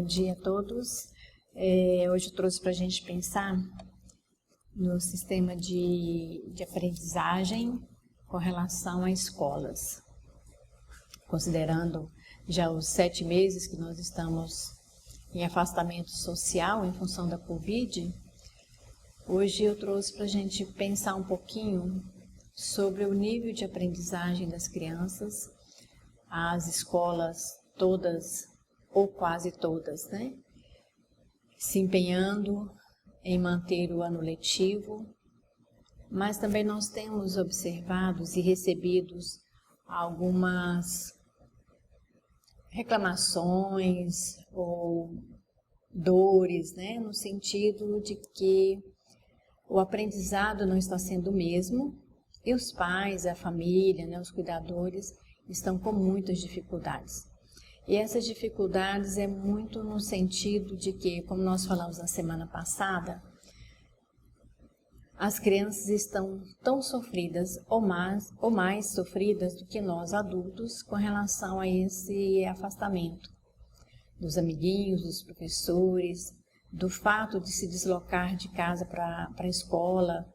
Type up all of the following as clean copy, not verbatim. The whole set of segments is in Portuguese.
dia a todos. Hoje eu trouxe para a gente pensar no sistema de aprendizagem com relação a escolas. Considerando já os 7 meses que nós estamos em afastamento social em função da Covid, hoje eu trouxe para a gente pensar um pouquinho sobre o nível de aprendizagem das crianças, as escolas todas ou quase todas, né? Se empenhando em manter o ano letivo, mas também nós temos observados e recebidos algumas reclamações ou dores, né? No sentido de que o aprendizado não está sendo o mesmo e os pais, a família, né, os cuidadores estão com muitas dificuldades. E essas dificuldades é muito no sentido de que, como nós falamos na semana passada, as crianças estão tão sofridas ou mais sofridas do que nós adultos com relação a esse afastamento dos amiguinhos, dos professores, do fato de se deslocar de casa para a escola,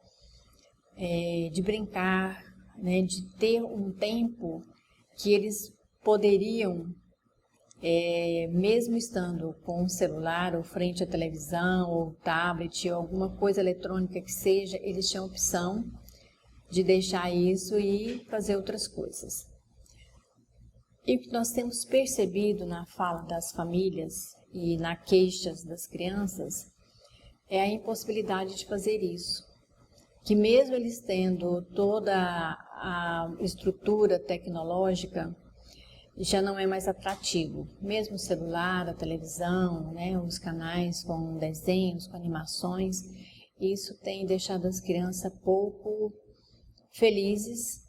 de brincar, né, de ter um tempo que eles poderiam, mesmo estando com o celular ou frente à televisão ou tablet ou alguma coisa eletrônica que seja, eles tinham a opção de deixar isso e fazer outras coisas. E o que nós temos percebido na fala das famílias e na queixas das crianças é a impossibilidade de fazer isso. Que mesmo eles tendo toda a estrutura tecnológica, já não é mais atrativo. Mesmo o celular, a televisão, né, os canais com desenhos, com animações, isso tem deixado as crianças pouco felizes,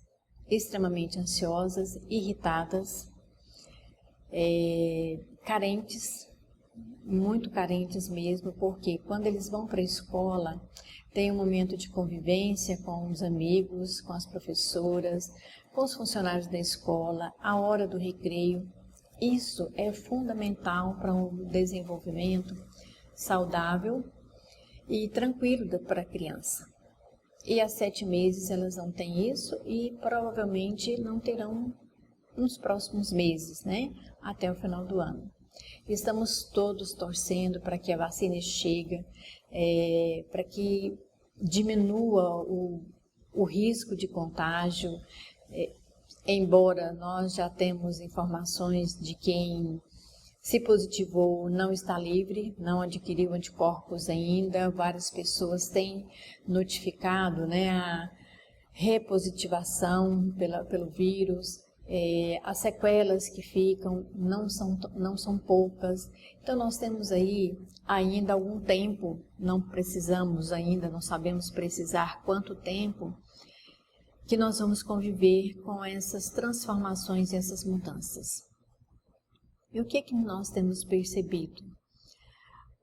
extremamente ansiosas, irritadas, carentes, muito carentes mesmo, porque quando eles vão para a escola, tem um momento de convivência com os amigos, com as professoras, com os funcionários da escola, a hora do recreio. Isso é fundamental para um desenvolvimento saudável e tranquilo para a criança. E há 7 meses elas não têm isso e provavelmente não terão nos próximos meses, né? Até o final do ano. Estamos todos torcendo para que a vacina chegue, para que diminua o risco de contágio, embora nós já temos informações de quem se positivou não está livre, não adquiriu anticorpos ainda, várias pessoas têm notificado, né, a repositivação pelo vírus. As sequelas que ficam não são poucas, então nós temos aí ainda algum tempo, não sabemos precisar quanto tempo, que nós vamos conviver com essas transformações e essas mudanças. E o que nós temos percebido?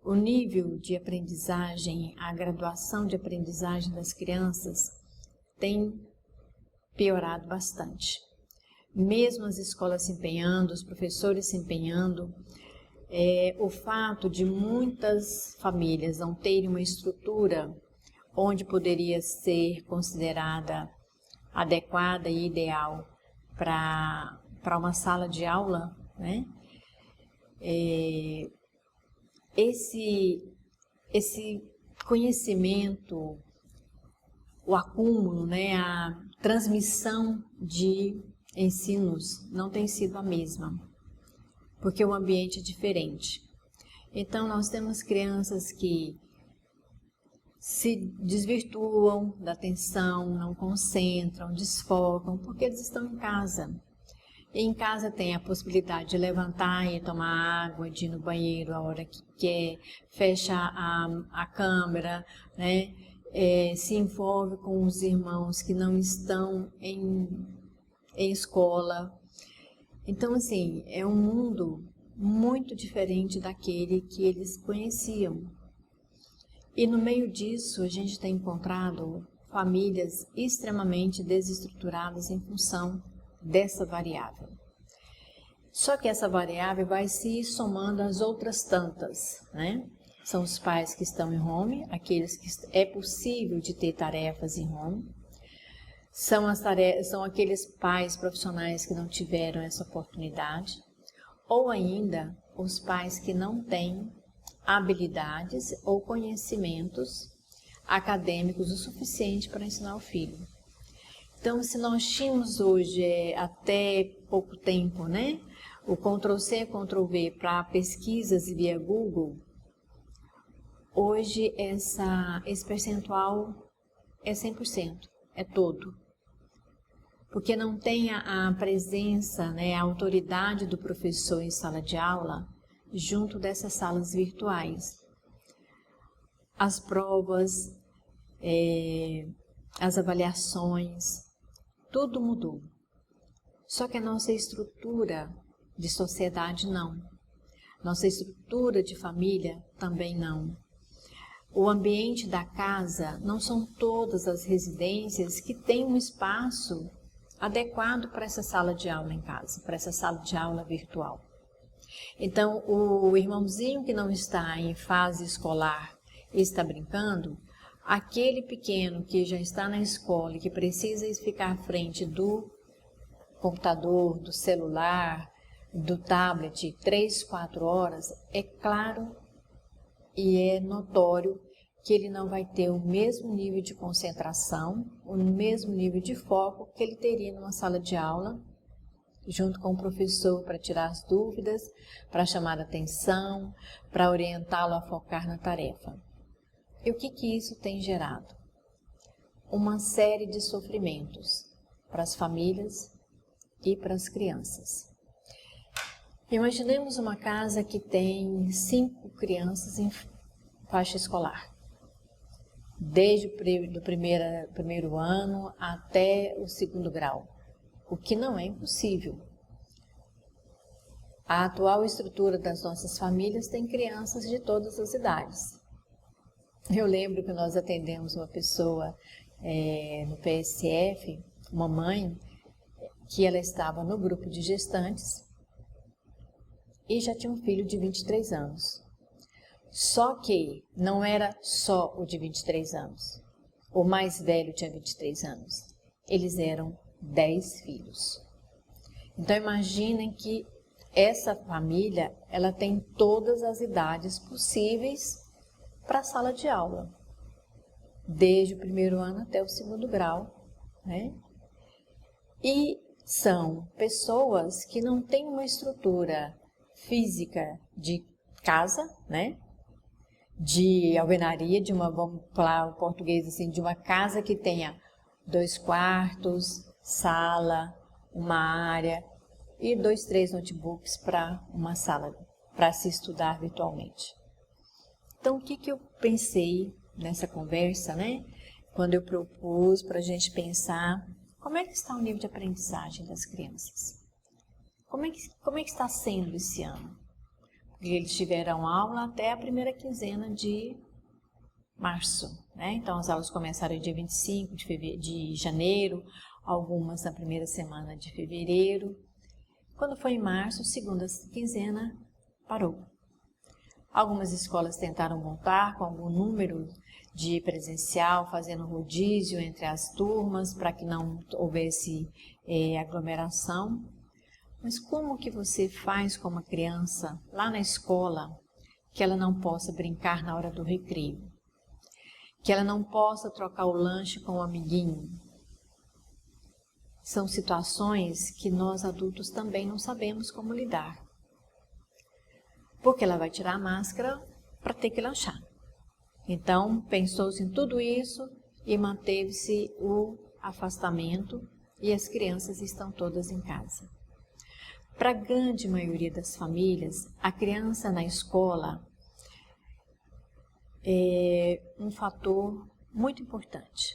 O nível de aprendizagem, a graduação de aprendizagem das crianças tem piorado bastante. Mesmo as escolas se empenhando, os professores se empenhando, o fato de muitas famílias não terem uma estrutura onde poderia ser considerada adequada e ideal para uma sala de aula, né? Esse conhecimento, o acúmulo, né, a transmissão de ensinos não tem sido a mesma, porque o ambiente é diferente. Então nós temos crianças que se desvirtuam da atenção, não concentram, desfocam, porque eles estão em casa. E em casa tem a possibilidade de levantar e tomar água, de ir no banheiro a hora que quer, fecha a câmera, né? Se envolve com os irmãos que não estão em escola. Então, assim, é um mundo muito diferente daquele que eles conheciam. E no meio disso, a gente tem encontrado famílias extremamente desestruturadas em função dessa variável. Só que essa variável vai se somando às outras tantas, né? São os pais que estão em home, aqueles que é possível de ter tarefas em home. São aqueles pais profissionais que não tiveram essa oportunidade. Ou ainda, os pais que não têm habilidades ou conhecimentos acadêmicos o suficiente para ensinar o filho. Então, se nós tínhamos hoje, até pouco tempo, né, o Ctrl+C, Ctrl+V para pesquisas via Google, hoje esse percentual é 100%, é todo. Porque não tem a presença, né, a autoridade do professor em sala de aula junto dessas salas virtuais. As provas, as avaliações, tudo mudou. Só que a nossa estrutura de sociedade não. Nossa estrutura de família também não. O ambiente da casa não são todas as residências que têm um espaço adequado para essa sala de aula em casa, para essa sala de aula virtual. Então, o irmãozinho que não está em fase escolar e está brincando, aquele pequeno que já está na escola e que precisa ficar à frente do computador, do celular, do tablet 3, 4 horas, é claro e é notório que ele não vai ter o mesmo nível de concentração, o mesmo nível de foco que ele teria numa sala de aula, junto com o professor para tirar as dúvidas, para chamar a atenção, para orientá-lo a focar na tarefa. E o que isso tem gerado? Uma série de sofrimentos para as famílias e para as crianças. Imaginemos uma casa que tem 5 crianças em faixa escolar. Desde o primeiro ano até o 2º grau, o que não é impossível. A atual estrutura das nossas famílias tem crianças de todas as idades. Eu lembro que nós atendemos uma pessoa no PSF, uma mãe, que ela estava no grupo de gestantes e já tinha um filho de 23 anos. Só que não era só o de 23 anos. O mais velho tinha 23 anos. Eles eram 10 filhos. Então imaginem que essa família, ela tem todas as idades possíveis para a sala de aula. Desde o 1º ano até o 2º grau, né? E são pessoas que não têm uma estrutura física de casa, né? De alvenaria, vamos falar o português assim, de uma casa que tenha 2 quartos, sala, uma área e 2, 3 notebooks para uma sala, para se estudar virtualmente. Então, o que eu pensei nessa conversa, né? Quando eu propus para a gente pensar como é que está o nível de aprendizagem das crianças? Como é que está sendo esse ano? Eles tiveram aula até a primeira quinzena de março, né? Então, as aulas começaram dia 25 de janeiro, algumas na primeira semana de fevereiro. Quando foi em março, segunda quinzena, parou. Algumas escolas tentaram montar com algum número de presencial, fazendo rodízio entre as turmas, para que não houvesse aglomeração. Mas como que você faz com uma criança lá na escola que ela não possa brincar na hora do recreio? Que ela não possa trocar o lanche com um amiguinho? São situações que nós adultos também não sabemos como lidar. Porque ela vai tirar a máscara para ter que lanchar. Então, pensou-se em tudo isso e manteve-se o afastamento e as crianças estão todas em casa. Para a grande maioria das famílias, a criança na escola é um fator muito importante.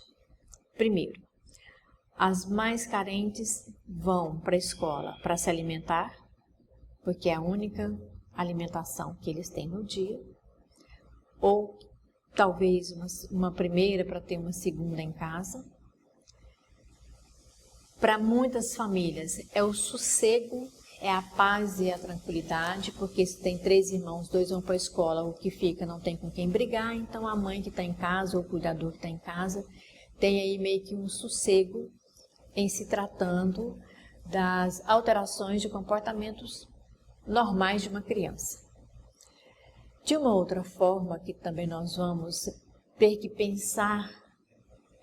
Primeiro, as mais carentes vão para a escola para se alimentar, porque é a única alimentação que eles têm no dia, ou talvez uma primeira para ter uma segunda em casa. Para muitas famílias é o sossego é a paz e a tranquilidade, porque se tem 3 irmãos, 2 vão para a escola, o que fica não tem com quem brigar, então a mãe que está em casa, ou o cuidador que está em casa, tem aí meio que um sossego em se tratando das alterações de comportamentos normais de uma criança. De uma outra forma que também nós vamos ter que pensar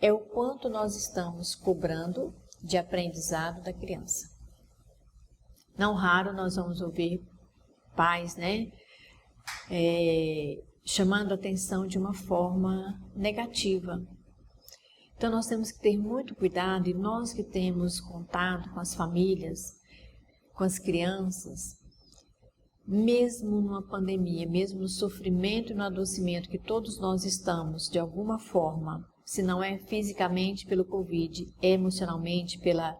é o quanto nós estamos cobrando de aprendizado da criança. Não raro nós vamos ouvir pais, chamando a atenção de uma forma negativa. Então nós temos que ter muito cuidado, e nós que temos contato com as famílias, com as crianças, mesmo numa pandemia, mesmo no sofrimento e no adoecimento que todos nós estamos, de alguma forma, se não é fisicamente pelo Covid, é emocionalmente pela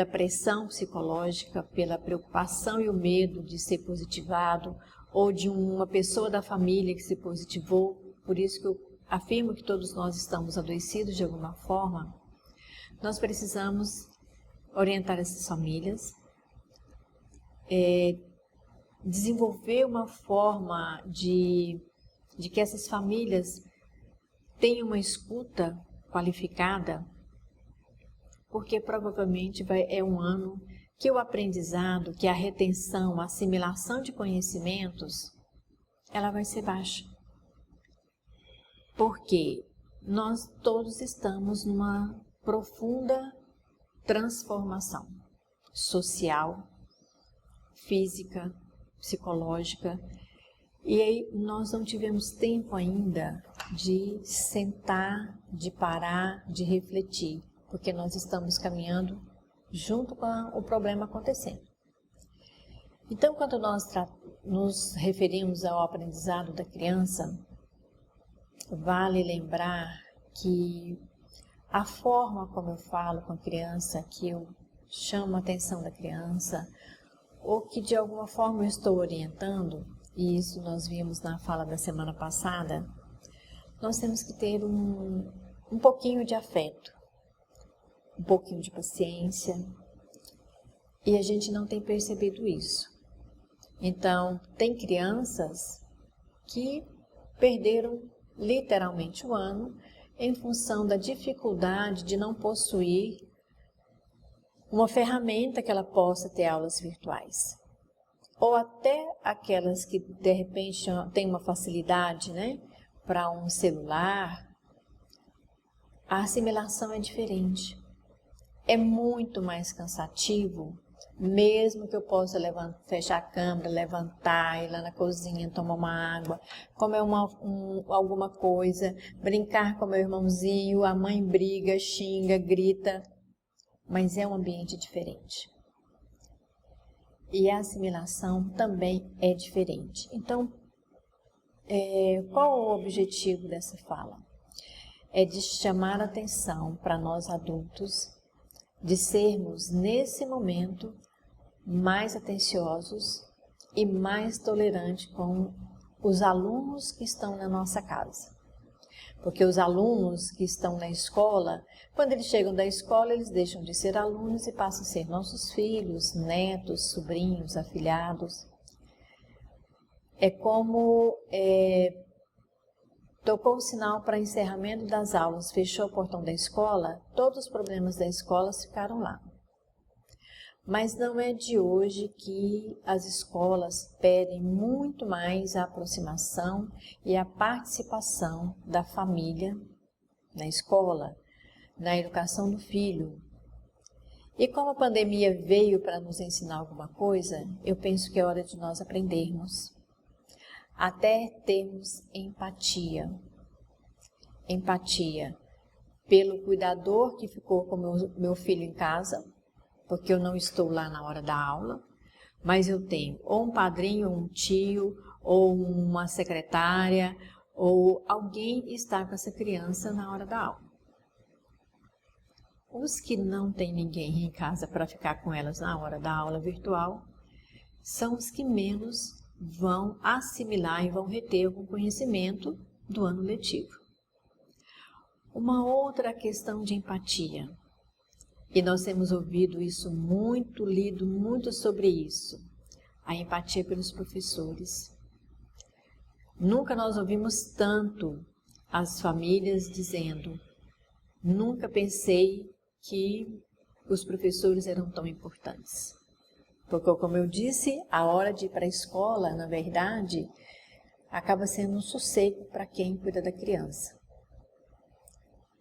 pressão psicológica, pela preocupação e o medo de ser positivado, ou de uma pessoa da família que se positivou. Por isso que eu afirmo que todos nós estamos adoecidos de alguma forma. Nós precisamos orientar essas famílias, desenvolver uma forma de que essas famílias tenham uma escuta qualificada, porque provavelmente é um ano que o aprendizado, que a retenção, a assimilação de conhecimentos, ela vai ser baixa. Porque nós todos estamos numa profunda transformação social, física, psicológica, e aí nós não tivemos tempo ainda de sentar, de parar, de refletir, porque nós estamos caminhando junto com o problema acontecendo. Então, quando nós nos referimos ao aprendizado da criança, vale lembrar que a forma como eu falo com a criança, que eu chamo a atenção da criança, ou que de alguma forma eu estou orientando, e isso nós vimos na fala da semana passada, nós temos que ter um pouquinho de afeto, um pouquinho de paciência, e a gente não tem percebido isso. Então, tem crianças que perderam literalmente o ano em função da dificuldade de não possuir uma ferramenta que ela possa ter aulas virtuais. Ou até aquelas que de repente têm uma facilidade, para um celular, a assimilação é diferente. É muito mais cansativo, mesmo que eu possa fechar a câmera, levantar, ir lá na cozinha, tomar uma água, comer alguma coisa, brincar com meu irmãozinho, a mãe briga, xinga, grita, mas é um ambiente diferente. E a assimilação também é diferente. Então, qual o objetivo dessa fala? É de chamar a atenção para nós adultos, de sermos, nesse momento, mais atenciosos e mais tolerantes com os alunos que estão na nossa casa. Porque os alunos que estão na escola, quando eles chegam da escola, eles deixam de ser alunos e passam a ser nossos filhos, netos, sobrinhos, afilhados. É como tocou o sinal para encerramento das aulas, fechou o portão da escola, todos os problemas da escola ficaram lá. Mas não é de hoje que as escolas pedem muito mais a aproximação e a participação da família na escola, na educação do filho. E como a pandemia veio para nos ensinar alguma coisa, eu penso que é hora de nós aprendermos. Até termos empatia. Empatia pelo cuidador que ficou com meu filho em casa, porque eu não estou lá na hora da aula, mas eu tenho ou um padrinho, ou um tio, ou uma secretária, ou alguém está com essa criança na hora da aula. Os que não têm ninguém em casa para ficar com elas na hora da aula virtual, são os que menos vão assimilar e vão reter algum conhecimento do ano letivo. Uma outra questão de empatia. E nós temos ouvido isso muito, lido muito sobre isso. A empatia pelos professores. Nunca nós ouvimos tanto as famílias dizendo: nunca pensei que os professores eram tão importantes. Porque, como eu disse, a hora de ir para a escola, na verdade, acaba sendo um sossego para quem cuida da criança.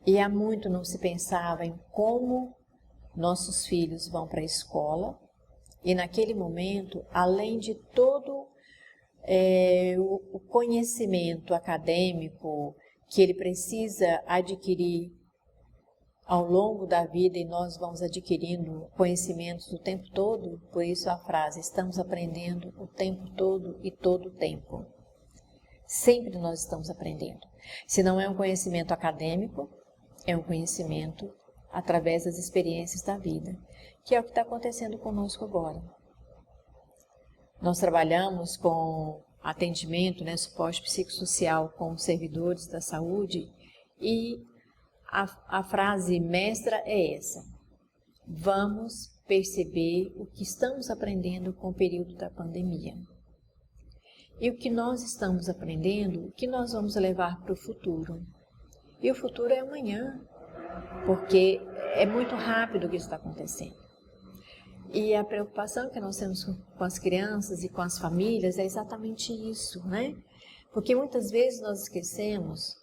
E há muito não se pensava em como nossos filhos vão para a escola, e naquele momento, além de todo o conhecimento acadêmico que ele precisa adquirir ao longo da vida, e nós vamos adquirindo conhecimentos o tempo todo, por isso a frase, estamos aprendendo o tempo todo e todo o tempo. Sempre nós estamos aprendendo. Se não é um conhecimento acadêmico, é um conhecimento através das experiências da vida, que é o que está acontecendo conosco agora. Nós trabalhamos com atendimento, suporte psicossocial com servidores da saúde, e a frase mestra é essa: vamos perceber o que estamos aprendendo com o período da pandemia. E o que nós estamos aprendendo, o que nós vamos levar para o futuro. E o futuro é amanhã, porque é muito rápido o que está acontecendo. E a preocupação que nós temos com as crianças e com as famílias é exatamente isso, Porque muitas vezes nós esquecemos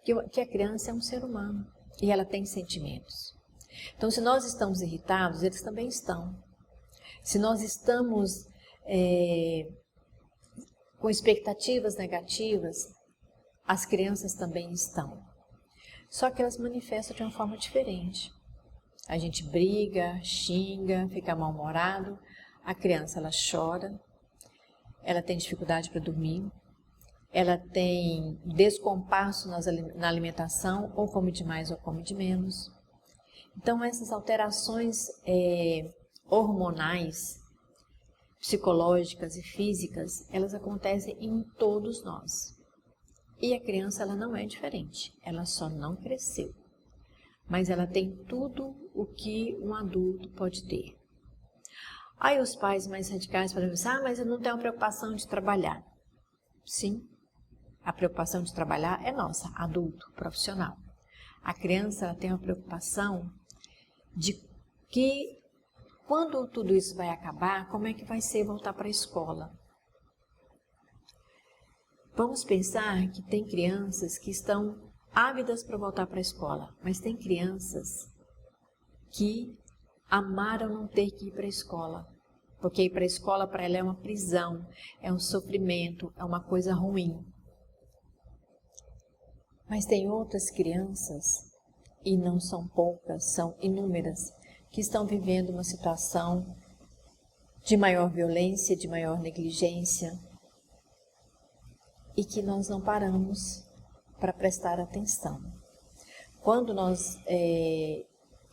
que a criança é um ser humano e ela tem sentimentos. Então, se nós estamos irritados, eles também estão. Se nós estamos com expectativas negativas, as crianças também estão. Só que elas manifestam de uma forma diferente. A gente briga, xinga, fica mal-humorado. A criança, ela chora, ela tem dificuldade para dormir, ela tem descompasso na alimentação, ou come demais ou come de menos. Então, essas alterações hormonais, psicológicas e físicas, elas acontecem em todos nós. E a criança, ela não é diferente, ela só não cresceu. Mas ela tem tudo o que um adulto pode ter. Aí os pais mais radicais podem pensar: mas eu não tenho a preocupação de trabalhar. Sim, a preocupação de trabalhar é nossa, adulto, profissional. A criança, ela tem uma preocupação de que, quando tudo isso vai acabar, como é que vai ser voltar para a escola? Vamos pensar que tem crianças que estão ávidas para voltar para a escola, mas tem crianças que amaram não ter que ir para a escola, porque ir para a escola para ela é uma prisão, é um sofrimento, é uma coisa ruim. Mas tem outras crianças, e não são poucas, são inúmeras, que estão vivendo uma situação de maior violência, de maior negligência, e que nós não paramos para prestar atenção. Quando nós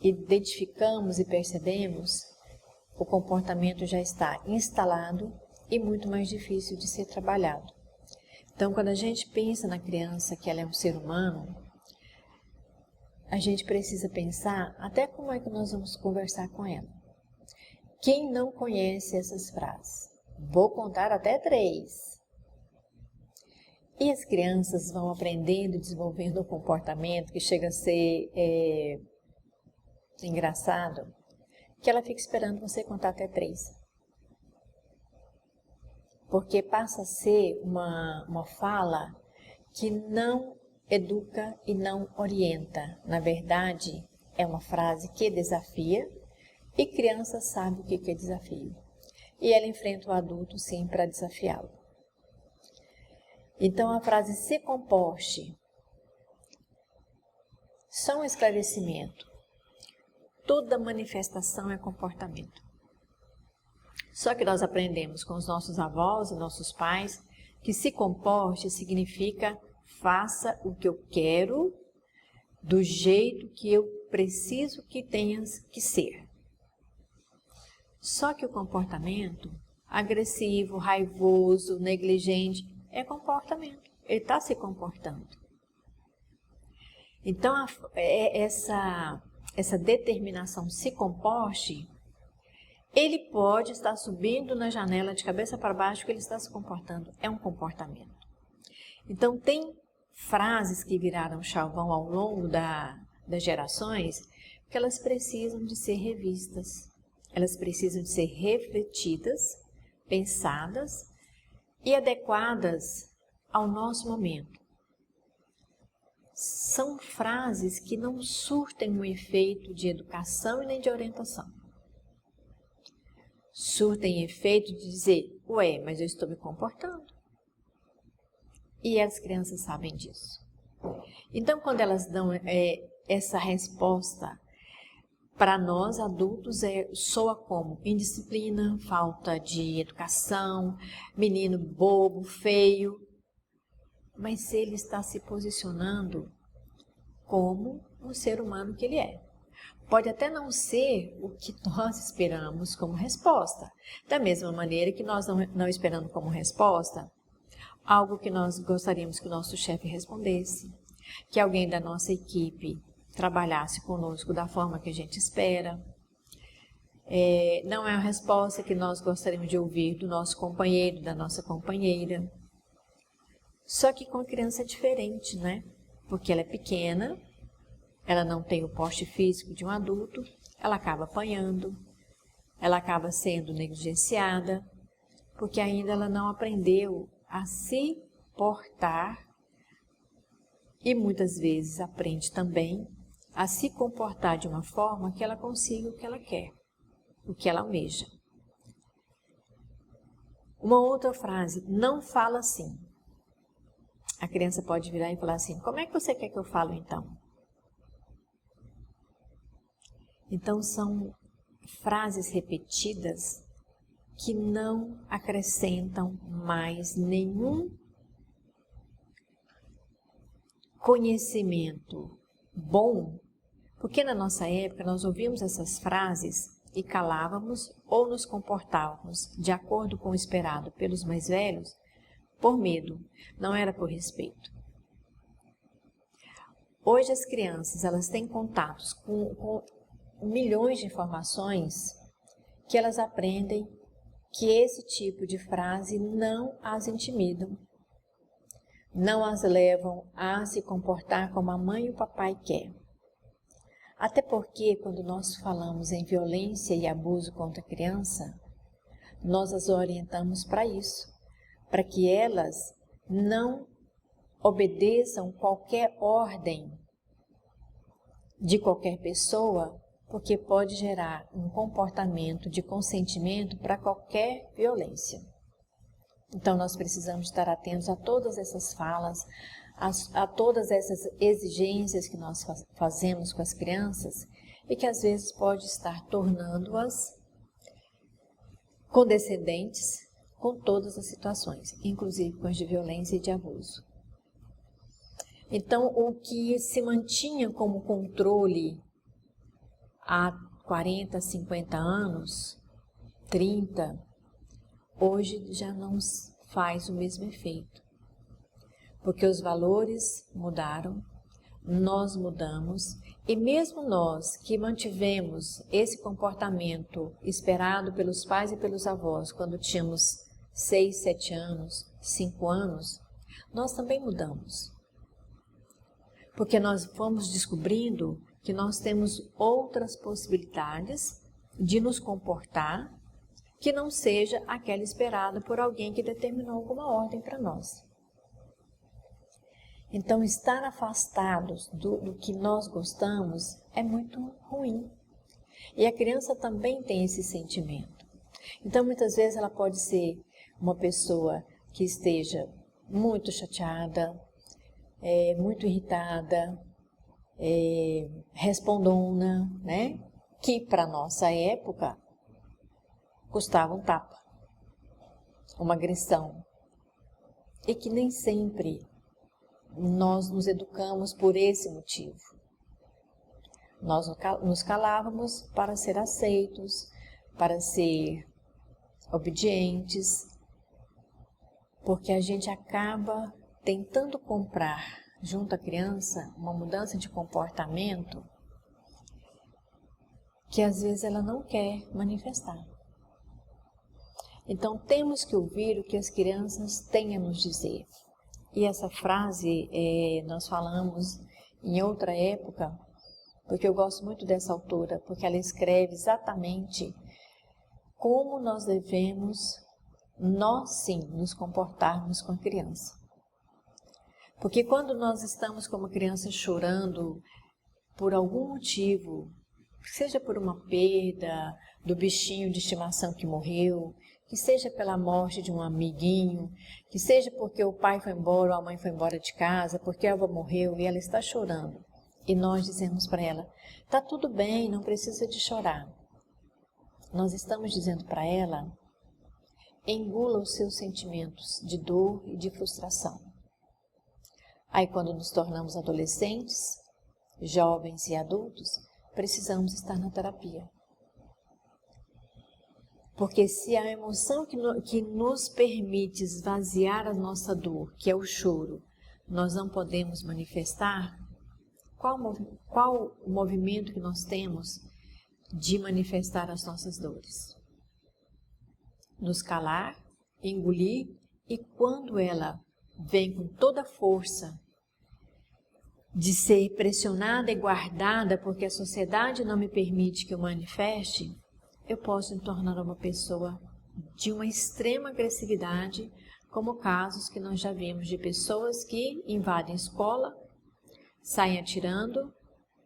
identificamos e percebemos, o comportamento já está instalado e muito mais difícil de ser trabalhado. Então, quando a gente pensa na criança que ela é um ser humano, a gente precisa pensar até como é que nós vamos conversar com ela. Quem não conhece essas frases? Vou contar até 3. E as crianças vão aprendendo e desenvolvendo um comportamento que chega a ser engraçado, que ela fica esperando você contar até 3. Porque passa a ser uma fala que não educa e não orienta. Na verdade, é uma frase que desafia, e criança sabe o que é desafio. E ela enfrenta o adulto, sim, para desafiá-lo. Então, a frase "se comporte", só um esclarecimento. Toda manifestação é comportamento. Só que nós aprendemos com os nossos avós e nossos pais que se comporte significa faça o que eu quero, do jeito que eu preciso que tenhas que ser. Só que o comportamento agressivo, raivoso, negligente, é comportamento. Ele está se comportando. Então, essa determinação se comporte, ele pode estar subindo na janela de cabeça para baixo, que ele está se comportando. É um comportamento. Então, tem frases que viraram chavão ao longo das gerações, que elas precisam de ser revistas. Elas precisam de ser refletidas, pensadas e adequadas ao nosso momento. São frases que não surtem um efeito de educação e nem de orientação. Surtem efeito de dizer, ué, mas eu estou me comportando. E as crianças sabem disso. Então, quando elas dão essa resposta, para nós adultos soa como indisciplina, falta de educação, menino bobo, feio. Mas ele está se posicionando como um ser humano que ele é. Pode até não ser o que nós esperamos como resposta. Da mesma maneira que nós não esperamos como resposta algo que nós gostaríamos que o nosso chefe respondesse, que alguém da nossa equipe trabalhasse conosco da forma que a gente espera. Não é a resposta que nós gostaríamos de ouvir do nosso companheiro, da nossa companheira. Só que com a criança é diferente, né? Porque ela é pequena, ela não tem o porte físico de um adulto, ela acaba apanhando, ela acaba sendo negligenciada, porque ainda ela não aprendeu a se portar e muitas vezes aprende também a se comportar de uma forma que ela consiga o que ela quer, o que ela almeja. Uma outra frase, não fala assim. A criança pode virar e falar assim, como é que você quer que eu fale então? Então são frases repetidas que não acrescentam mais nenhum conhecimento bom, porque na nossa época nós ouvíamos essas frases e calávamos ou nos comportávamos de acordo com o esperado pelos mais velhos, por medo, não era por respeito. Hoje as crianças elas têm contatos com milhões de informações que elas aprendem que esse tipo de frase não as intimidam, não as levam a se comportar como a mãe e o papai quer. Até porque quando nós falamos em violência e abuso contra a criança, nós as orientamos para isso, para que elas não obedeçam qualquer ordem de qualquer pessoa, porque pode gerar um comportamento de consentimento para qualquer violência. Então, nós precisamos estar atentos a todas essas falas, a todas essas exigências que nós fazemos com as crianças e que às vezes pode estar tornando-as condescendentes com todas as situações, inclusive com as de violência e de abuso. Então, o que se mantinha como controle há 40, 50 anos, 30, hoje já não faz o mesmo efeito. Porque os valores mudaram, nós mudamos, e mesmo nós que mantivemos esse comportamento esperado pelos pais e pelos avós quando tínhamos 6, 7 anos, 5 anos, nós também mudamos. Porque nós fomos descobrindo que nós temos outras possibilidades de nos comportar que não seja aquela esperada por alguém que determinou alguma ordem para nós. Então, estar afastados do que nós gostamos é muito ruim. E a criança também tem esse sentimento. Então, muitas vezes ela pode ser uma pessoa que esteja muito chateada, muito irritada, respondona, né? Que para nossa época custava um tapa, uma agressão. E que nem sempre nós nos educamos por esse motivo. Nós nos calávamos para ser aceitos, para ser obedientes, porque a gente acaba tentando comprar junto à criança uma mudança de comportamento que às vezes ela não quer manifestar. Então temos que ouvir o que as crianças têm a nos dizer. E essa frase nós falamos em outra época, porque eu gosto muito dessa autora, porque ela escreve exatamente como nós devemos, nós sim, nos comportarmos com a criança. Porque quando nós estamos com uma criança chorando por algum motivo, seja por uma perda do bichinho de estimação que morreu, que seja pela morte de um amiguinho, que seja porque o pai foi embora ou a mãe foi embora de casa, porque a avó morreu e ela está chorando. E nós dizemos para ela, tá tudo bem, não precisa de chorar. Nós estamos dizendo para ela, engula os seus sentimentos de dor e de frustração. Aí quando nos tornamos adolescentes, jovens e adultos, precisamos estar na terapia. Porque se a emoção que nos permite esvaziar a nossa dor, que é o choro, nós não podemos manifestar, qual o movimento que nós temos de manifestar as nossas dores? Nos calar, engolir, e quando ela vem com toda a força de ser pressionada e guardada porque a sociedade não me permite que eu manifeste, eu posso me tornar uma pessoa de uma extrema agressividade, como casos que nós já vimos de pessoas que invadem a escola, saem atirando,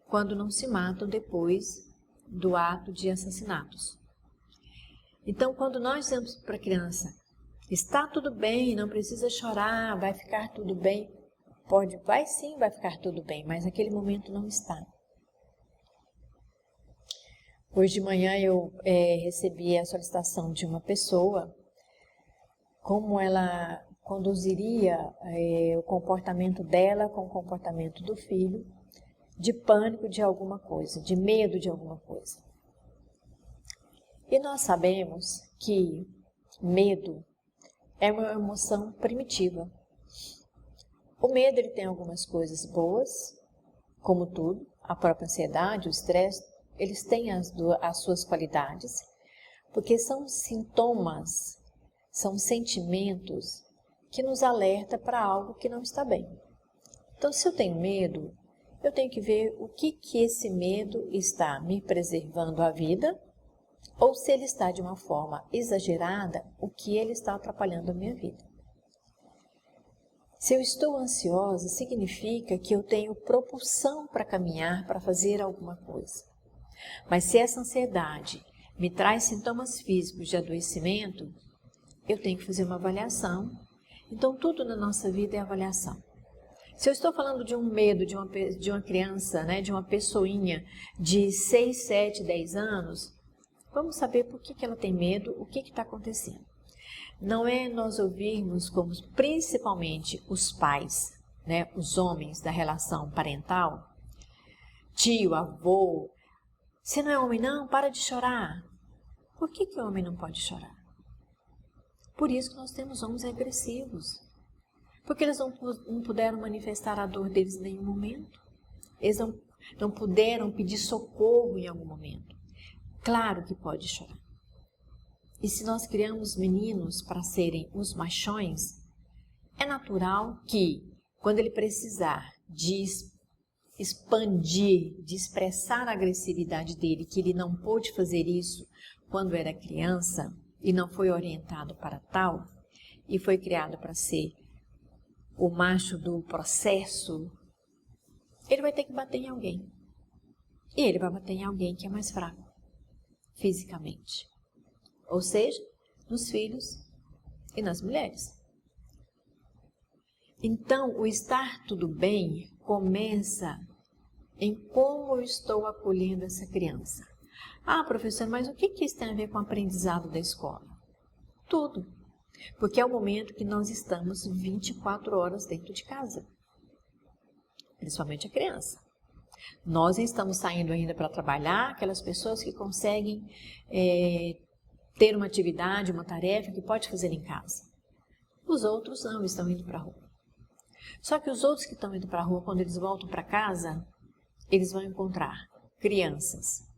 quando não se matam depois do ato de assassinatos. Então, quando nós dizemos para a criança, está tudo bem, não precisa chorar, vai ficar tudo bem, vai sim, vai ficar tudo bem, mas naquele momento não está. Hoje de manhã eu recebi a solicitação de uma pessoa, como ela conduziria o comportamento dela com o comportamento do filho, de pânico de alguma coisa, de medo de alguma coisa. E nós sabemos que medo é uma emoção primitiva. O medo ele tem algumas coisas boas, como tudo, a própria ansiedade, o estresse, eles têm as suas qualidades, porque são sintomas, são sentimentos que nos alertam para algo que não está bem. Então, se eu tenho medo, eu tenho que ver o que esse medo está me preservando a vida, ou se ele está de uma forma exagerada, o que ele está atrapalhando a minha vida. Se eu estou ansiosa, significa que eu tenho propulsão para caminhar, para fazer alguma coisa. Mas se essa ansiedade me traz sintomas físicos de adoecimento, eu tenho que fazer uma avaliação. Então, tudo na nossa vida é avaliação. Se eu estou falando de um medo de uma criança, de uma pessoinha de 6, 7, 10 anos, vamos saber por que ela tem medo, o que está acontecendo. Não é nós ouvirmos como principalmente os pais, os homens da relação parental, tio, avô, você não é homem não? Para de chorar. Por que o homem não pode chorar? Por isso que nós temos homens agressivos. Porque eles não puderam manifestar a dor deles em nenhum momento. Eles não puderam pedir socorro em algum momento. Claro que pode chorar. E se nós criamos meninos para serem os machões, é natural que, quando ele precisar de expandir, de expressar a agressividade dele, que ele não pôde fazer isso quando era criança e não foi orientado para tal, e foi criado para ser o macho do processo, ele vai ter que bater em alguém. E ele vai bater em alguém que é mais fraco, fisicamente. Ou seja, nos filhos e nas mulheres. Então, o estar tudo bem começa em como eu estou acolhendo essa criança. Ah, professor, mas o que isso tem a ver com o aprendizado da escola? Tudo. Porque é o momento que nós estamos 24 horas dentro de casa. Principalmente a criança. Nós estamos saindo ainda para trabalhar, aquelas pessoas que conseguem ter uma atividade, uma tarefa que pode fazer em casa. Os outros não, estão indo para a rua. Só que os outros que estão indo para a rua, quando eles voltam para casa, eles vão encontrar crianças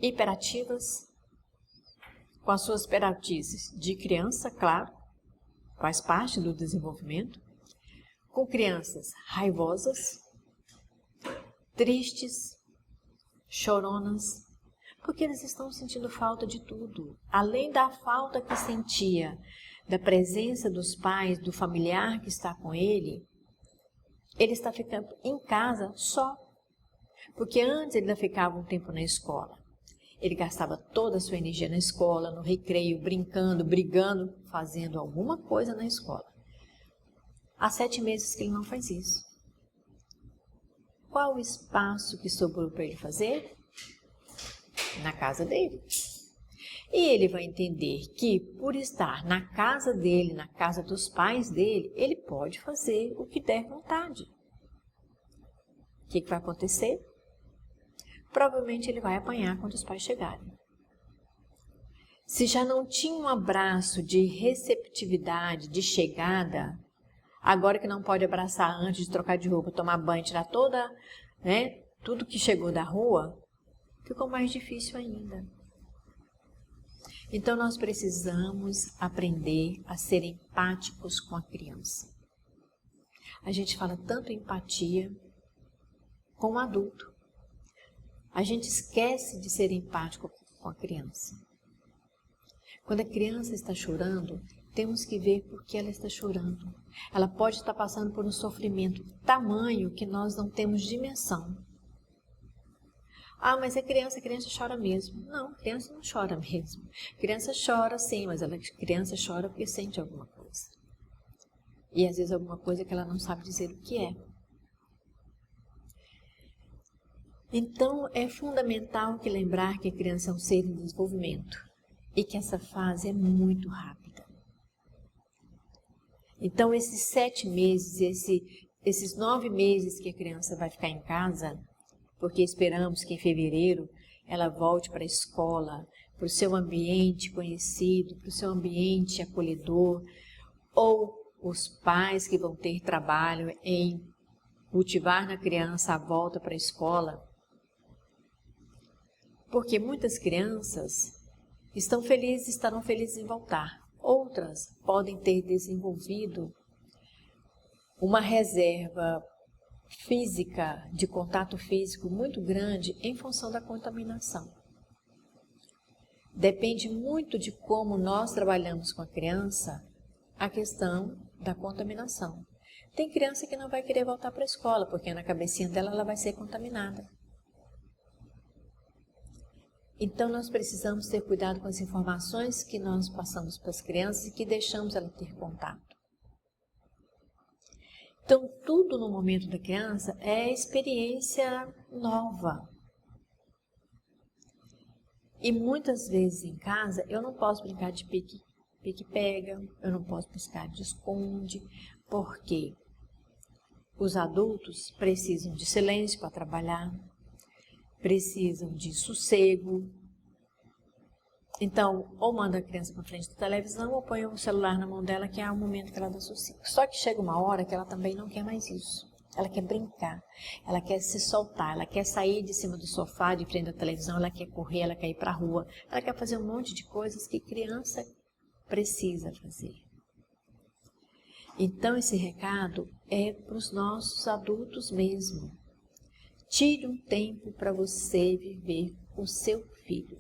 hiperativas, com as suas hiperatizes de criança, claro, faz parte do desenvolvimento, com crianças raivosas, tristes, choronas, porque eles estão sentindo falta de tudo. Além da falta que sentia da presença dos pais, do familiar que está com ele está ficando em casa só. Porque antes ele ainda ficava um tempo na escola. Ele gastava toda a sua energia na escola, no recreio, brincando, brigando, fazendo alguma coisa na escola. Há 7 meses que ele não faz isso. Qual o espaço que sobrou para ele fazer? Na casa dele. E ele vai entender que, por estar na casa dele, na casa dos pais dele, ele pode fazer o que der vontade. O que vai acontecer? Provavelmente ele vai apanhar quando os pais chegarem. Se já não tinha um abraço de receptividade, de chegada, agora que não pode abraçar antes de trocar de roupa, tomar banho, tirar tudo que chegou da rua, ficou mais difícil ainda. Então nós precisamos aprender a ser empáticos com a criança. A gente fala tanto em empatia com o adulto. A gente esquece de ser empático com a criança. Quando a criança está chorando, temos que ver por que ela está chorando. Ela pode estar passando por um sofrimento tamanho que nós não temos dimensão. Ah, mas a criança chora mesmo. Não, criança não chora mesmo. Criança chora sim, mas criança chora porque sente alguma coisa. E às vezes alguma coisa que ela não sabe dizer o que é. Então, é fundamental que lembrar que a criança é um ser em desenvolvimento e que essa fase é muito rápida. Então, esses 7 meses, esses 9 meses que a criança vai ficar em casa, porque esperamos que em fevereiro ela volte para a escola, para o seu ambiente conhecido, para o seu ambiente acolhedor, ou os pais que vão ter trabalho em cultivar na criança a volta para a escola. Porque muitas crianças estarão felizes em voltar. Outras podem ter desenvolvido uma reserva física, de contato físico muito grande em função da contaminação. Depende muito de como nós trabalhamos com a criança a questão da contaminação. Tem criança que não vai querer voltar para a escola, porque na cabecinha dela ela vai ser contaminada. Então, nós precisamos ter cuidado com as informações que nós passamos para as crianças e que deixamos ela ter contato. Então, tudo no momento da criança é experiência nova. E muitas vezes em casa, eu não posso brincar de pique-pega, eu não posso brincar de esconde, porque os adultos precisam de silêncio para trabalhar, precisam de sossego. Então, ou manda a criança para frente da televisão ou põe o celular na mão dela, que é o momento que ela dá sossego. Só que chega uma hora que ela também não quer mais isso. Ela quer brincar, ela quer se soltar, ela quer sair de cima do sofá, de frente da televisão, ela quer correr, ela quer ir para a rua, ela quer fazer um monte de coisas que criança precisa fazer. Então, esse recado é para os nossos adultos mesmo. Tire um tempo para você viver com o seu filho,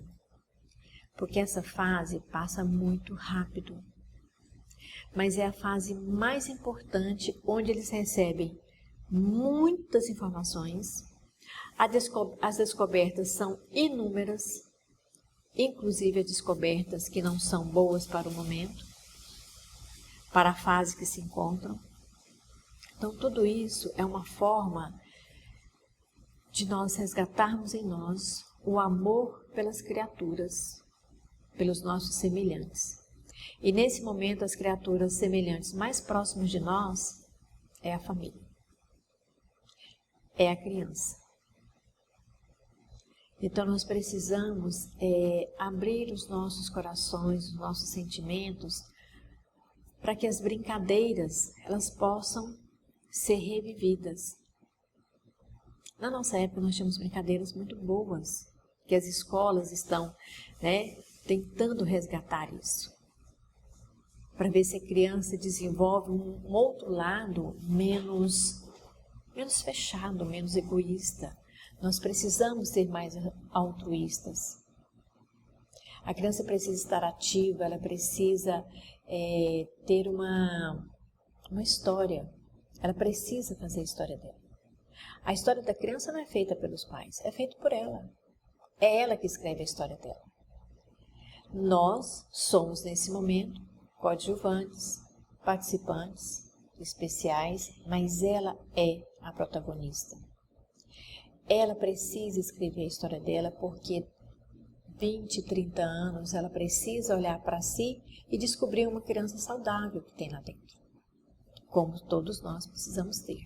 porque essa fase passa muito rápido. Mas é a fase mais importante, onde eles recebem muitas informações. As descobertas são inúmeras, inclusive as descobertas que não são boas para o momento, para a fase que se encontram. Então, tudo isso é uma forma de nós resgatarmos em nós o amor pelas criaturas, pelos nossos semelhantes. E nesse momento, as criaturas semelhantes mais próximas de nós é a família, é a criança. Então, nós precisamos abrir os nossos corações, os nossos sentimentos, para que as brincadeiras elas possam ser revividas. Na nossa época, nós tínhamos brincadeiras muito boas, que as escolas estão, né, tentando resgatar isso, para ver se a criança desenvolve um outro lado menos fechado, menos egoísta. Nós precisamos ser mais altruístas. A criança precisa estar ativa, ela precisa ter uma história, ela precisa fazer a história dela. A história da criança não é feita pelos pais, é feita por ela. É ela que escreve a história dela. Nós somos, nesse momento, coadjuvantes, participantes especiais, mas ela é a protagonista. Ela precisa escrever a história dela porque 20, 30 anos ela precisa olhar para si e descobrir uma criança saudável que tem lá dentro, como todos nós precisamos ter.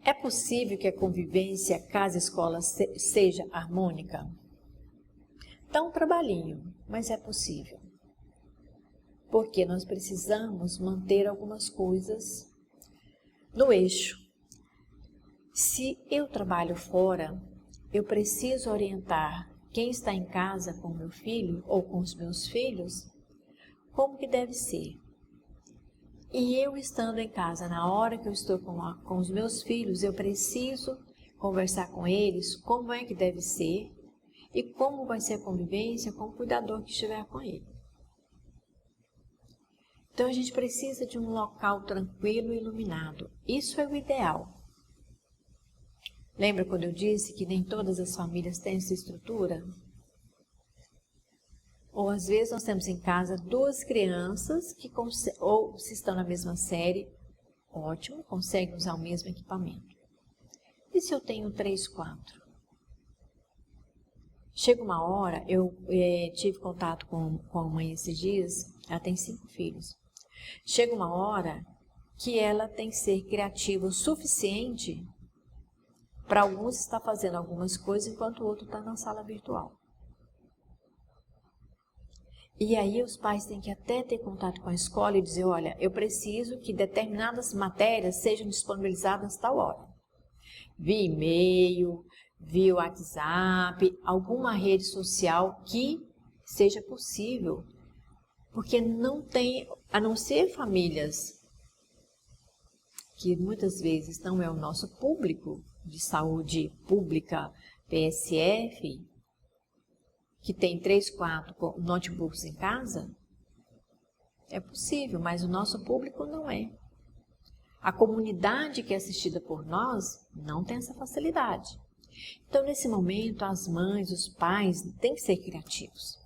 É possível que a convivência casa-escola seja harmônica? Dá um trabalhinho, mas é possível. Porque nós precisamos manter algumas coisas no eixo. Se eu trabalho fora, eu preciso orientar quem está em casa com meu filho ou com os meus filhos como que deve ser. E eu estando em casa, na hora que eu estou com os meus filhos, eu preciso conversar com eles como é que deve ser e como vai ser a convivência com o cuidador que estiver com ele. Então a gente precisa de um local tranquilo e iluminado. Isso é o ideal. Lembra quando eu disse que nem todas as famílias têm essa estrutura? Ou às vezes nós temos em casa duas crianças que ou se estão na mesma série, ótimo, conseguem usar o mesmo equipamento. E se eu tenho 3, 4? Chega uma hora, eu tive contato com a mãe esses dias, ela tem 5 filhos. Chega uma hora que ela tem que ser criativa o suficiente para alguns estar fazendo algumas coisas enquanto o outro está na sala virtual. E aí os pais têm que até ter contato com a escola e dizer, olha, eu preciso que determinadas matérias sejam disponibilizadas a tal hora. Via e-mail, via WhatsApp, alguma rede social que seja possível. Porque não tem, a não ser famílias que muitas vezes não é o nosso público de saúde pública, PSF, que tem 3, 4 notebooks em casa, é possível, mas o nosso público não é. A comunidade que é assistida por nós não tem essa facilidade. Então, nesse momento, as mães, os pais têm que ser criativos.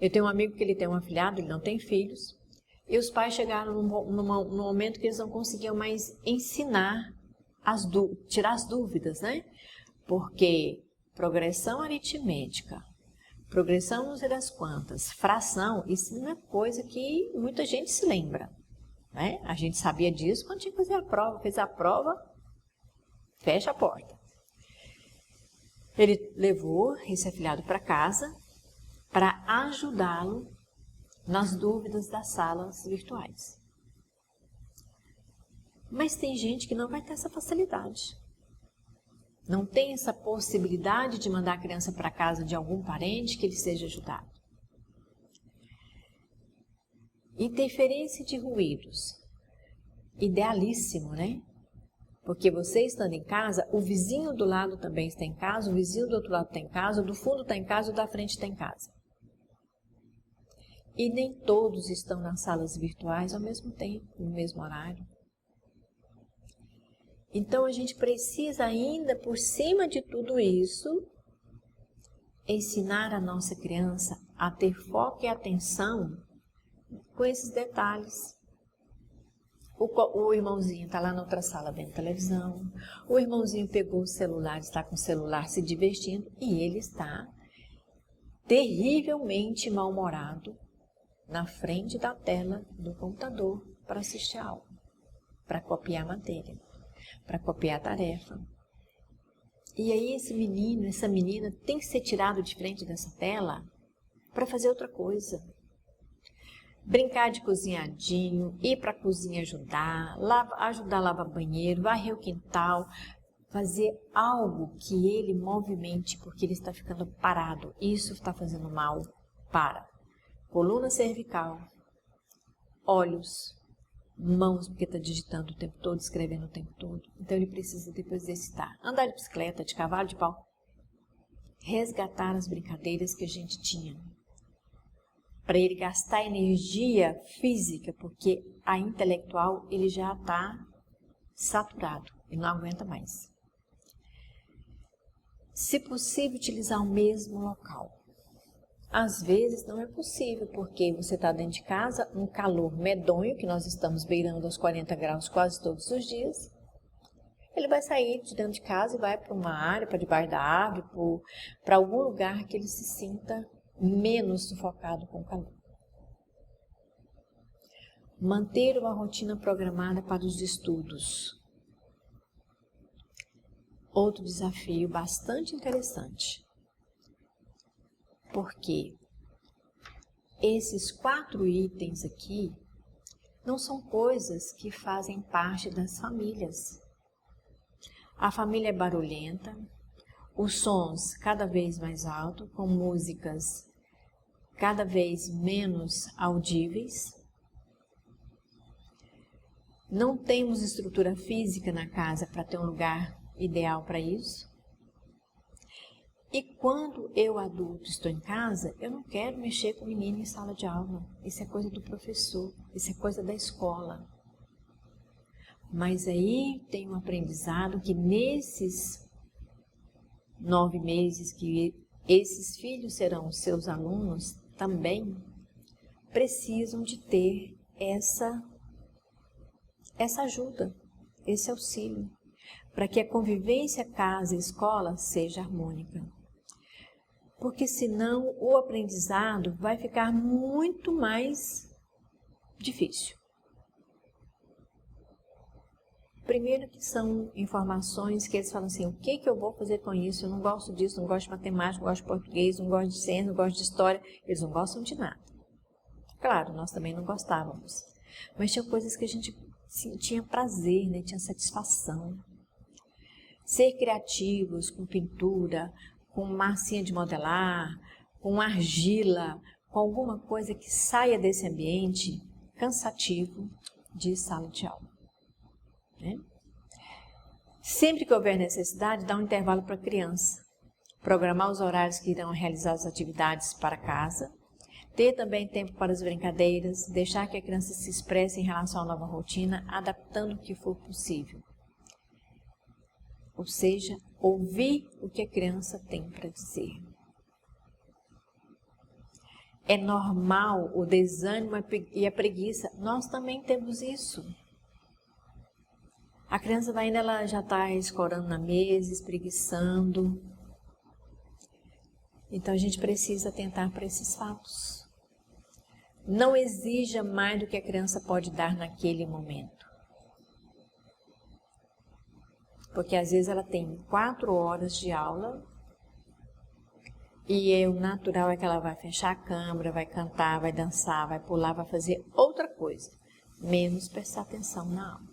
Eu tenho um amigo que ele tem um afilhado, ele não tem filhos, e os pais chegaram num momento que eles não conseguiam mais ensinar, tirar as dúvidas, né? Porque progressão aritmética, progressão não sei das quantas, fração, isso não é coisa que muita gente se lembra, né? A gente sabia disso quando tinha que fazer a prova, fez a prova, fecha a porta. Ele levou esse afilhado para casa para ajudá-lo nas dúvidas das salas virtuais. Mas tem gente que não vai ter essa facilidade. Não tem essa possibilidade de mandar a criança para casa de algum parente que ele seja ajudado. Interferência de ruídos. Idealíssimo, né? Porque você estando em casa, o vizinho do lado também está em casa, o vizinho do outro lado está em casa, o do fundo está em casa, o da frente está em casa. E nem todos estão nas salas virtuais ao mesmo tempo, no mesmo horário. Então, a gente precisa ainda, por cima de tudo isso, ensinar a nossa criança a ter foco e atenção com esses detalhes. O irmãozinho está lá na outra sala vendo televisão, o irmãozinho pegou o celular, está com o celular se divertindo e ele está terrivelmente mal-humorado na frente da tela do computador para assistir a aula, para copiar a matéria, para copiar a tarefa. E aí esse menino, essa menina tem que ser tirado de frente dessa tela para fazer outra coisa. brincar de cozinhadinho, ir para a cozinha ajudar a lavar banheiro, varrer o quintal, fazer algo que ele movimente, porque ele está ficando parado. Isso está fazendo mal para coluna cervical, olhos, mãos, porque está digitando o tempo todo, escrevendo o tempo todo. Então ele precisa depois exercitar. Andar de bicicleta, de cavalo, de pau. Resgatar as brincadeiras que a gente tinha. Para ele gastar energia física, porque a intelectual ele já está saturado, ele não aguenta mais. Se possível, utilizar o mesmo local. Às vezes não é possível, porque você está dentro de casa, um calor medonho, que nós estamos beirando aos 40 graus quase todos os dias. Ele vai sair de dentro de casa e vai para uma área, para debaixo da árvore, para algum lugar que ele se sinta menos sufocado com o calor. Manter uma rotina programada para os estudos. Outro desafio bastante interessante. Porque esses 4 itens aqui não são coisas que fazem parte das famílias. A família é barulhenta, os sons cada vez mais altos, com músicas cada vez menos audíveis. Não temos estrutura física na casa para ter um lugar ideal para isso. E quando eu, adulto, estou em casa, eu não quero mexer com o menino em sala de aula. Isso é coisa do professor, isso é coisa da escola. Mas aí tem um aprendizado que nesses 9 meses que esses filhos serão seus alunos, também precisam de ter essa ajuda, esse auxílio, para que a convivência casa-escola seja harmônica. Porque senão o aprendizado vai ficar muito mais difícil. Primeiro que são informações que eles falam assim, o que eu vou fazer com isso? Eu não gosto disso, não gosto de matemática, não gosto de português, não gosto de ciência, não gosto de história. Eles não gostam de nada. Claro, nós também não gostávamos. Mas tinha coisas que a gente tinha prazer, né? Tinha satisfação. Ser criativos com pintura, com massinha de modelar, com argila, com alguma coisa que saia desse ambiente cansativo de sala de aula. Né? Sempre que houver necessidade, dar um intervalo para a criança. Programar os horários que irão realizar as atividades para casa. Ter também tempo para as brincadeiras. Deixar que a criança se expresse em relação à nova rotina, adaptando o que for possível. Ou seja, ouvir o que a criança tem para dizer. É normal o desânimo e a preguiça. Nós também temos isso. A criança vai indo, ela já está escorando na mesa, espreguiçando. Então a gente precisa atentar para esses fatos. Não exija mais do que a criança pode dar naquele momento. Porque às vezes ela tem 4 horas de aula e o natural é que ela vai fechar a câmera, vai cantar, vai dançar, vai pular, vai fazer outra coisa, menos prestar atenção na aula.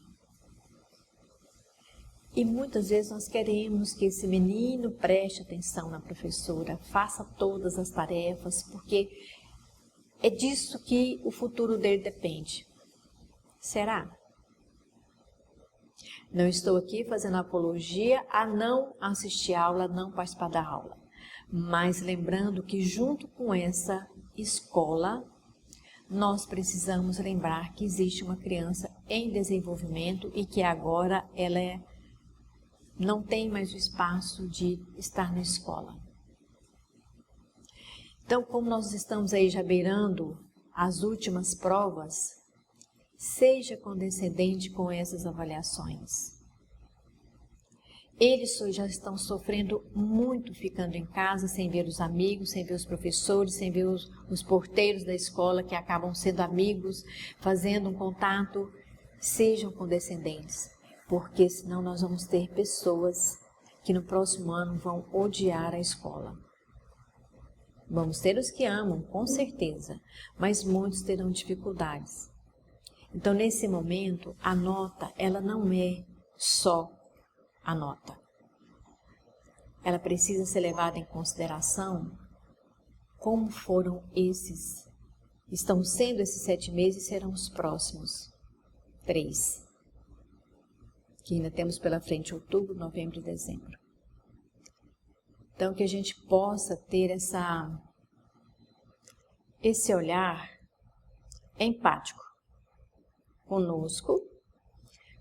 E muitas vezes nós queremos que esse menino preste atenção na professora, faça todas as tarefas, porque é disso que o futuro dele depende. Será? Não estou aqui fazendo apologia a não assistir a aula, não participar da aula. Mas lembrando que junto com essa escola, nós precisamos lembrar que existe uma criança em desenvolvimento e que agora ela não tem mais o espaço de estar na escola. Então, como nós estamos aí já beirando as últimas provas, seja condescendente com essas avaliações. Eles já estão sofrendo muito ficando em casa, sem ver os amigos, sem ver os professores, sem ver os porteiros da escola que acabam sendo amigos, fazendo um contato. Sejam condescendentes, porque senão nós vamos ter pessoas que no próximo ano vão odiar a escola. Vamos ter os que amam, com certeza, mas muitos terão dificuldades. Então, nesse momento, a nota, ela não é só a nota. Ela precisa ser levada em consideração como estão sendo esses 7 meses e serão os próximos 3, que ainda temos pela frente outubro, novembro e dezembro. Então, que a gente possa ter esse olhar empático conosco,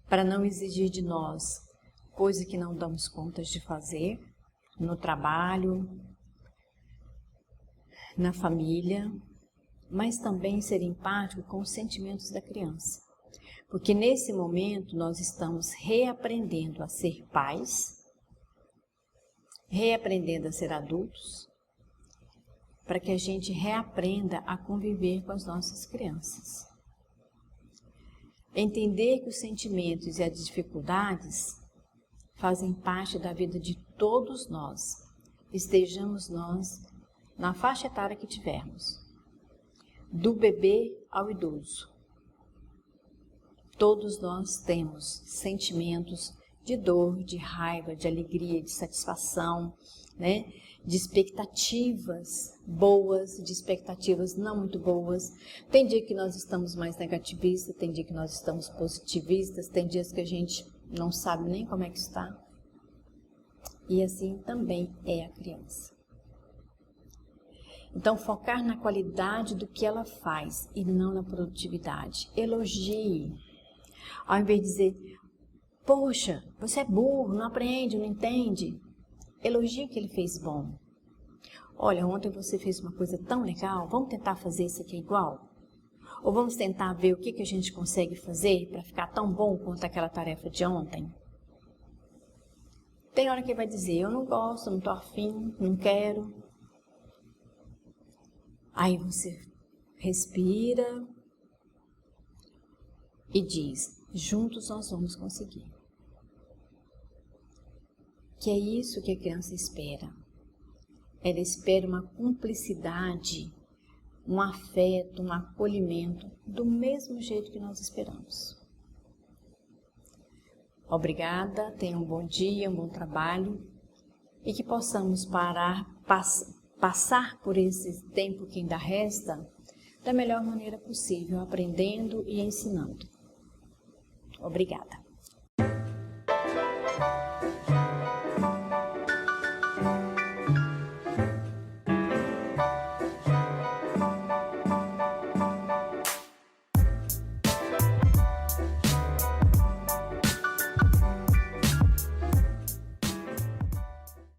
para não exigir de nós coisa que não damos conta de fazer, no trabalho, na família, mas também ser empático com os sentimentos da criança. Porque nesse momento nós estamos reaprendendo a ser pais, reaprendendo a ser adultos, para que a gente reaprenda a conviver com as nossas crianças. Entender que os sentimentos e as dificuldades fazem parte da vida de todos nós, estejamos nós na faixa etária que tivermos, do bebê ao idoso. Todos nós temos sentimentos de dor, de raiva, de alegria, de satisfação, né? De expectativas boas, de expectativas não muito boas. Tem dia que nós estamos mais negativistas, tem dia que nós estamos positivistas, tem dias que a gente não sabe nem como é que está. E assim também é a criança. Então, focar na qualidade do que ela faz e não na produtividade. Elogie. Ao invés de dizer, poxa, você é burro, não aprende, não entende. Elogie o que ele fez bom. Olha, ontem você fez uma coisa tão legal, vamos tentar fazer isso aqui igual? Ou vamos tentar ver o que a gente consegue fazer para ficar tão bom quanto aquela tarefa de ontem? Tem hora que ele vai dizer, eu não gosto, não estou afim, não quero. Aí você respira e diz, juntos nós vamos conseguir. Que é isso que a criança espera. Ela espera uma cumplicidade, um afeto, um acolhimento, do mesmo jeito que nós esperamos. Obrigada, tenha um bom dia, um bom trabalho e que possamos passar por esse tempo que ainda resta da melhor maneira possível, aprendendo e ensinando. Obrigada.